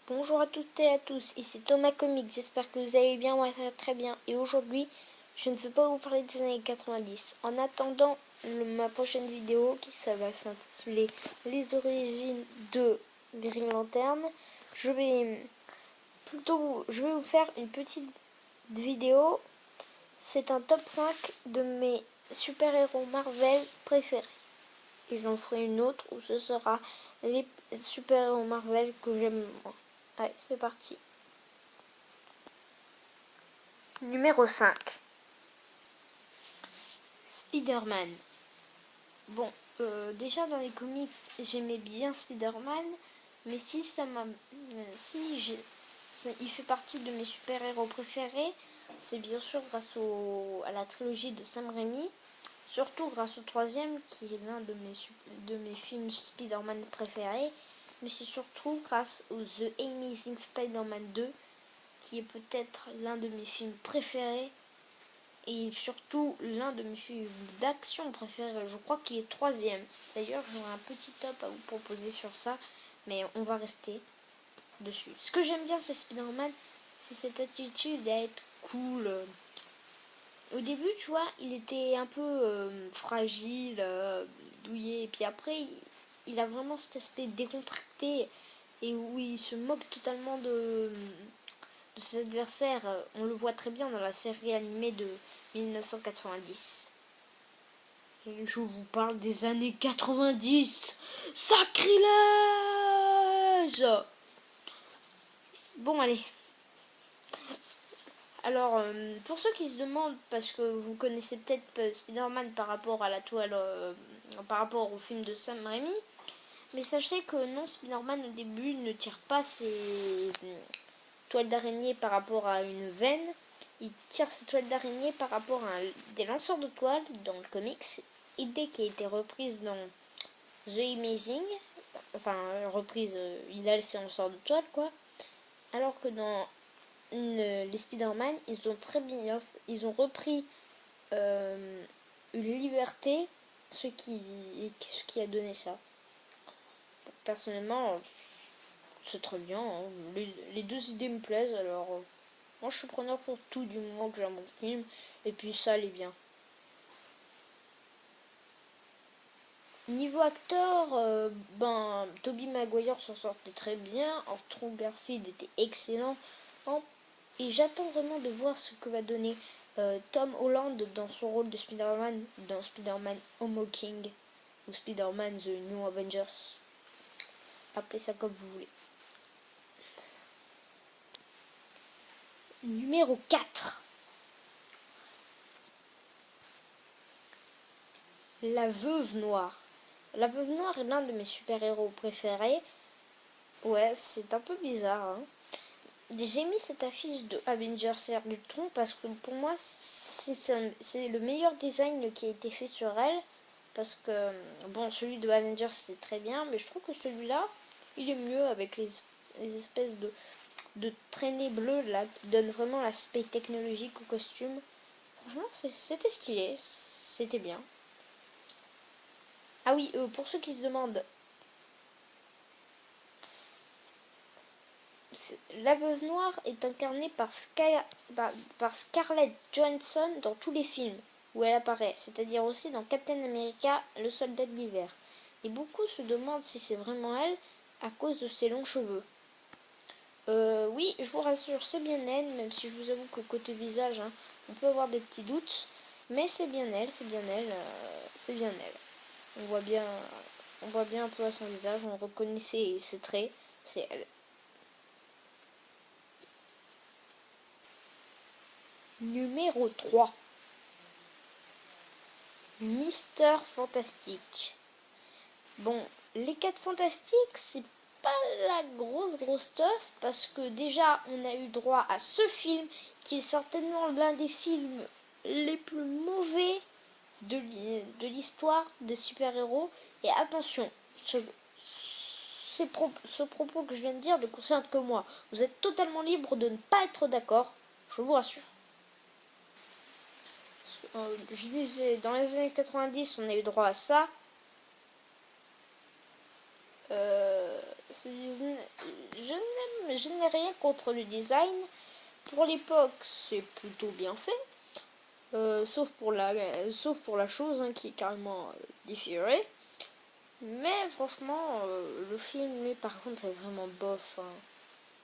Bonjour à toutes et à tous, ici Thomas Comics, j'espère que vous allez bien, moi ça va très bien. Et aujourd'hui, je ne vais pas vous parler des années 90. En attendant ma prochaine vidéo, ça va s'intituler Les origines de Green Lantern, je vais vous faire une petite vidéo. C'est un top 5 de mes super-héros Marvel préférés. Et j'en ferai une autre où ce sera les super-héros Marvel que j'aime moins. Allez, c'est parti. Numéro 5. Spider-Man. Bon, déjà dans les comics, j'aimais bien Spider-Man, mais il fait partie de mes super-héros préférés, c'est bien sûr grâce à la trilogie de Sam Raimi, surtout grâce au troisième qui est l'un de mes films Spider-Man préférés, mais c'est surtout grâce au The Amazing Spider-Man 2 qui est peut-être l'un de mes films préférés et surtout l'un de mes films d'action préférés. Je crois qu'il est troisième. D'ailleurs, j'aurai un petit top à vous proposer sur ça, mais on va rester dessus. Ce que j'aime bien chez Spider-Man, c'est cette attitude à être cool. Au début, tu vois, il était un peu fragile, douillet, et puis après, il a vraiment cet aspect décontracté et où il se moque totalement de ses adversaires. On le voit très bien dans la série animée de 1990. Et je vous parle des années 90. Sacrilège! Bon, allez. Alors, pour ceux qui se demandent, parce que vous connaissez peut-être Spider-Man par rapport à la toile, par rapport au film de Sam Raimi, mais sachez que non, Spider-Man au début ne tire pas ses toiles d'araignée par rapport à une veine. Il tire ses toiles d'araignée par rapport à des lanceurs de toiles dans le comics, idée qui a été reprise dans The Amazing, enfin reprise, il a laissé lanceurs de toiles quoi, alors que dans les Spider-Man, ils ont repris une liberté, ce qui a donné ça. Personnellement, c'est très bien, hein. Les deux idées me plaisent, alors moi je suis preneur pour tout du moment que j'ai un bon film, et puis ça allait bien. Niveau acteur, Tobey Maguire s'en sortait très bien, Andrew Garfield était excellent, et j'attends vraiment de voir ce que va donner Tom Holland dans son rôle de Spider-Man dans Spider-Man Homecoming ou Spider-Man The New Avengers. Appelez ça comme vous voulez. Numéro 4. La Veuve Noire. La Veuve Noire est l'un de mes super-héros préférés. Ouais, c'est un peu bizarre, hein. J'ai mis cette affiche de Avengers Ère d'Ultron parce que pour moi c'est le meilleur design qui a été fait sur elle. Parce que, bon, celui de Avengers c'est très bien, mais je trouve que celui-là, il est mieux avec les espèces de traînées bleues là qui donnent vraiment l'aspect technologique au costume. Franchement, c'était stylé, c'était bien. Ah oui, pour ceux qui se demandent, la Veuve Noire est incarnée par Scarlett Johansson dans tous les films où elle apparaît, c'est-à-dire aussi dans Captain America, le soldat de l'hiver. Et beaucoup se demandent si c'est vraiment elle à cause de ses longs cheveux. Oui, je vous rassure, c'est bien elle, même si je vous avoue que côté visage, hein, on peut avoir des petits doutes, mais c'est bien elle, c'est bien elle, c'est bien elle. On voit bien un peu à son visage, on reconnaît ses traits, c'est elle. Numéro 3. Mister Fantastique. Bon, les 4 Fantastiques, c'est pas la grosse stuff, parce que déjà, on a eu droit à ce film, qui est certainement l'un des films les plus mauvais de l'histoire des super-héros. Et attention, ce propos que je viens de dire ne concerne que moi. Vous êtes totalement libre de ne pas être d'accord, je vous rassure. Je disais, dans les années 90, on a eu droit à ça. Je je n'ai rien contre le design. Pour l'époque, c'est plutôt bien fait. Sauf pour la chose qui est carrément défigurée. Mais franchement, le film, lui, par contre, est vraiment bof.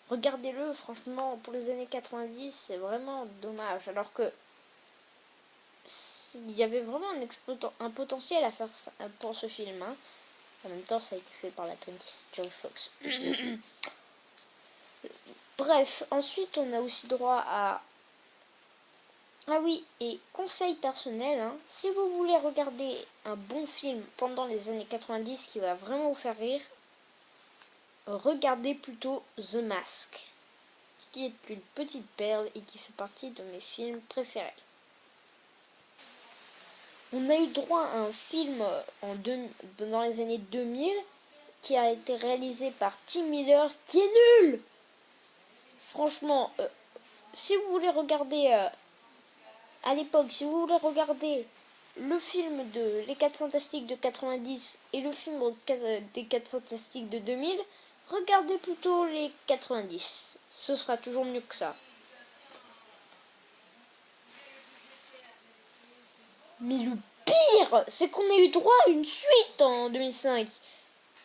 Regardez-le, franchement, pour les années 90, c'est vraiment dommage. Alors que il y avait vraiment un potentiel à faire ça, pour ce film. En même temps, ça a été fait par la 20th Century Fox. Bref, ensuite, on a aussi droit à... Ah oui, et conseil personnel, si vous voulez regarder un bon film pendant les années 90 qui va vraiment vous faire rire, regardez plutôt The Mask, qui est une petite perle et qui fait partie de mes films préférés. On a eu droit à un film dans les années 2000 qui a été réalisé par Tim Miller, qui est nul. Franchement, si vous voulez regarder à l'époque, si vous voulez regarder le film de Les 4 Fantastiques de 90 et le film des 4 Fantastiques de 2000, regardez plutôt les 90. Ce sera toujours mieux que ça. Mais le pire, c'est qu'on a eu droit à une suite en 2005.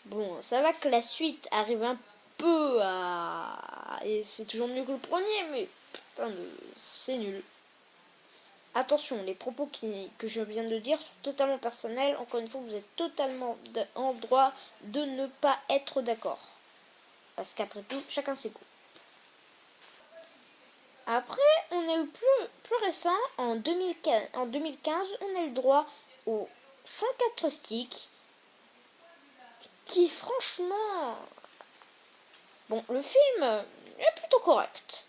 Bon, ça va que la suite arrive un peu à... Et c'est toujours mieux que le premier, mais putain, c'est nul. Attention, les propos que je viens de dire sont totalement personnels. Encore une fois, vous êtes totalement en droit de ne pas être d'accord. Parce qu'après tout, chacun ses goûts. Après, on a eu plus récent, en 2015, on a eu le droit au Fantastique, qui franchement... Bon, le film est plutôt correct.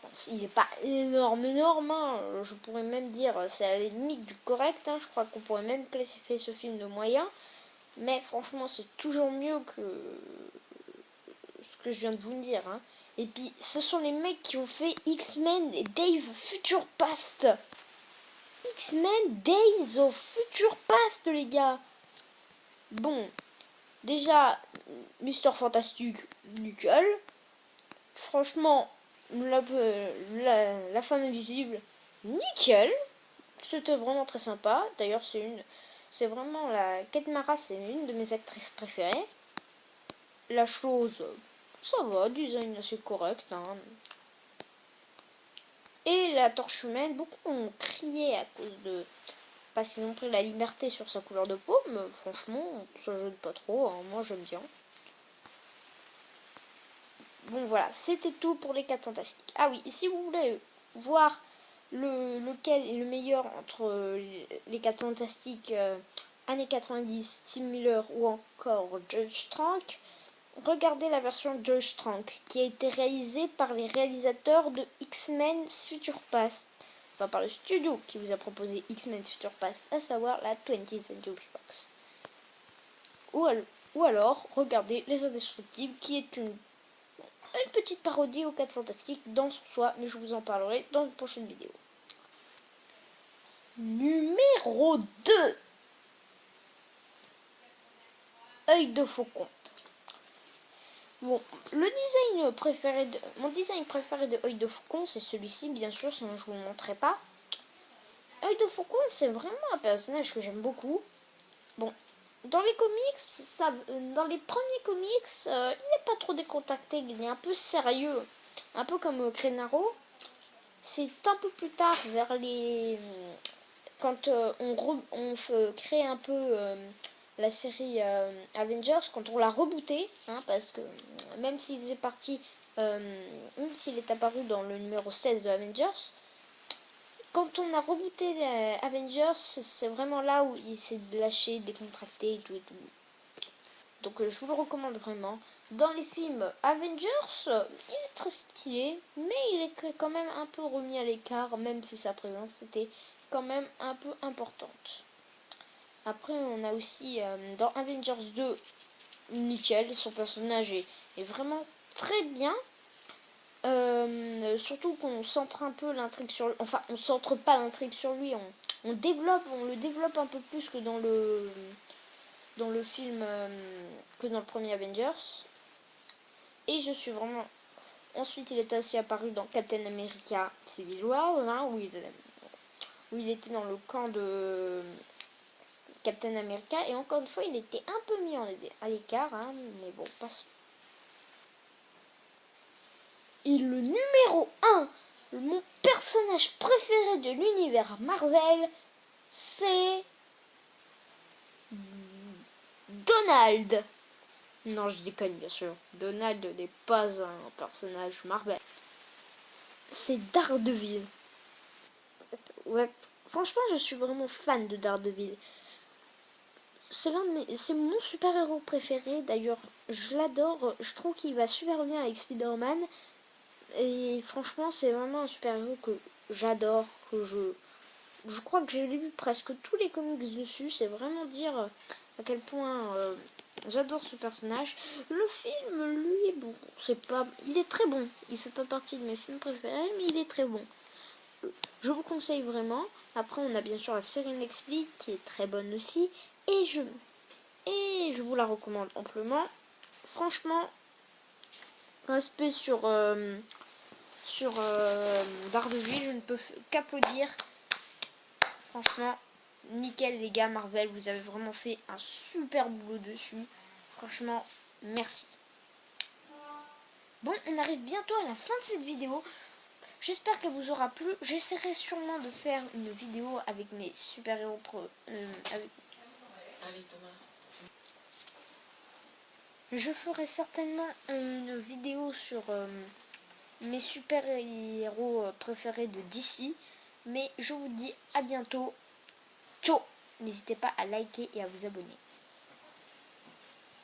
Bon, il n'est pas énorme, je pourrais même dire, c'est à la limite du correct, je crois qu'on pourrait même classifier ce film de moyen, mais franchement, c'est toujours mieux que ce que je viens de vous dire. Et puis, ce sont les mecs qui ont fait X-Men et Days of Future Past. X-Men Days of Future Past, les gars. Bon, déjà, Mister Fantastique, nickel. Franchement, la femme invisible, nickel. C'était vraiment très sympa. D'ailleurs, c'est vraiment Kate Mara, c'est une de mes actrices préférées. La chose, ça va, design assez correct. Et la torche humaine, beaucoup ont crié à cause de... Parce qu'ils ont pris la liberté sur sa couleur de peau, mais franchement, ça gêne pas trop, moi j'aime bien. Bon voilà, c'était tout pour les 4 fantastiques. Ah oui, si vous voulez voir lequel est le meilleur entre les 4 fantastiques années 90, Tim Miller ou encore Judge Trank, regardez la version Judge Trank qui a été réalisée par les réalisateurs de X-Men Future Past. Enfin, par le studio qui vous a proposé X-Men Future Past, à savoir la 20th Century Fox. Ou alors, regardez Les Indestructibles qui est une petite parodie aux 4 Fantastiques dans son soi, mais je vous en parlerai dans une prochaine vidéo. Numéro 2. Œil de faucon. Bon, mon design préféré de Œil de faucon, c'est celui-ci, bien sûr, sinon je vous le montrerai pas. Œil de faucon, c'est vraiment un personnage que j'aime beaucoup. Bon, dans les comics, dans les premiers comics, il n'est pas trop décontracté, il est un peu sérieux, un peu comme Green-Arrow. C'est un peu plus tard, quand on crée un peu la série Avengers, quand on l'a rebooté, parce que même s'il faisait partie, même s'il est apparu dans le numéro 16 de Avengers, quand on a rebooté Avengers, c'est vraiment là où il s'est lâché, décontracté et tout et tout. Donc je vous le recommande vraiment. Dans les films Avengers, il est très stylé, mais il est quand même un peu remis à l'écart, même si sa présence était quand même un peu importante. Après, on a aussi dans Avengers 2, nickel, son personnage est vraiment très bien. Surtout qu'on centre un peu l'intrigue sur lui. Enfin, on centre pas l'intrigue sur lui, on le développe un peu plus que dans le film, que dans le premier Avengers. Et je suis vraiment Ensuite, il était aussi apparu dans Captain America Civil War, hein, où il était dans le camp de Captain America. Et encore une fois, il était un peu mis à l'écart, hein, mais bon, passons. Et le numéro 1, mon personnage préféré de l'univers Marvel, c'est Donald. Non, je déconne bien sûr. Donald n'est pas un personnage Marvel. C'est Daredevil. Ouais, franchement, je suis vraiment fan de Daredevil. C'est mon super-héros préféré. D'ailleurs, je l'adore. Je trouve qu'il va super bien avec Spider-Man. Et franchement, c'est vraiment un super-héros que j'adore, je crois que j'ai lu presque tous les comics dessus. C'est vraiment dire à quel point j'adore ce personnage. Le film, lui, bon, il est très bon. Il fait pas partie de mes films préférés, mais il est très bon. Je vous conseille vraiment. Après, on a bien sûr la série Netflix qui est très bonne aussi, et je vous la recommande amplement. Franchement, respect sur Daredevil, je ne peux qu'applaudir. Franchement, nickel les gars, Marvel, vous avez vraiment fait un super boulot dessus. Franchement, merci. Bon, on arrive bientôt à la fin de cette vidéo. J'espère qu'elle vous aura plu. J'essaierai sûrement de faire une vidéo avec mes super-héros avec Thomas. Je ferai certainement une vidéo sur mes super-héros préférés de DC. Mais je vous dis à bientôt. Ciao! N'hésitez pas à liker et à vous abonner.